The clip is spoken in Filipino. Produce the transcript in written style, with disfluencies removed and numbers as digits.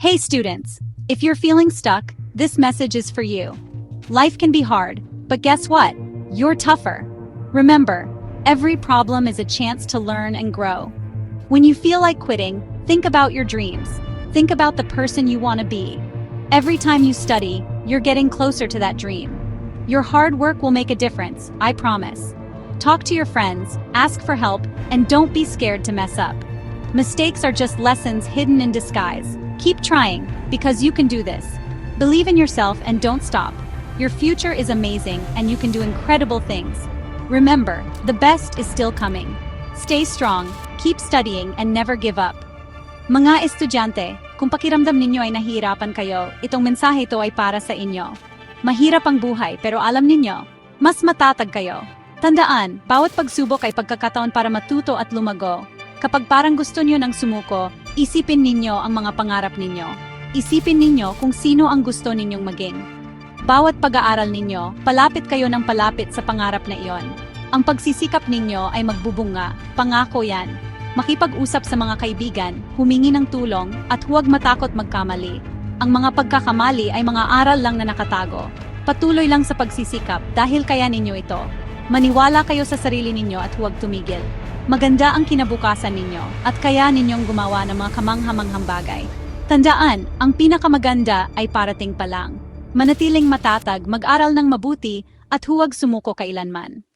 Hey students, if you're feeling stuck, this message is for you. Life can be hard, but guess what? You're tougher. Remember, every problem is a chance to learn and grow. When you feel like quitting, think about your dreams. Think about the person you want to be. Every time you study, you're getting closer to that dream. Your hard work will make a difference, I promise. Talk to your friends, ask for help, and don't be scared to mess up. Mistakes are just lessons hidden in disguise. Keep trying, because you can do this. Believe in yourself and don't stop. Your future is amazing and you can do incredible things. Remember, the best is still coming. Stay strong, keep studying, and never give up. Mga estudyante, kung pakiramdam ninyo ay nahihirapan kayo, itong mensahe ito ay para sa inyo. Mahirap ang buhay pero alam ninyo, mas matatag kayo. Tandaan, bawat pagsubok ay pagkakataon para matuto at lumago. Kapag parang gusto niyo ng sumuko, isipin ninyo ang mga pangarap ninyo. Isipin ninyo kung sino ang gusto ninyong maging. Bawat pag-aaral ninyo, palapit kayo ng palapit sa pangarap na iyon. Ang pagsisikap ninyo ay magbubunga, pangako yan. Makipag-usap sa mga kaibigan, humingi ng tulong, at huwag matakot magkamali. Ang mga pagkakamali ay mga aral lang na nakatago. Patuloy lang sa pagsisikap dahil kaya ninyo ito. Maniwala kayo sa sarili ninyo at huwag tumigil. Maganda ang kinabukasan ninyo at kaya ninyong gumawa ng mga kamanghamanghang bagay. Tandaan, ang pinakamaganda ay parating pa lang. Manatiling matatag, mag-aral ng mabuti, at huwag sumuko kailanman.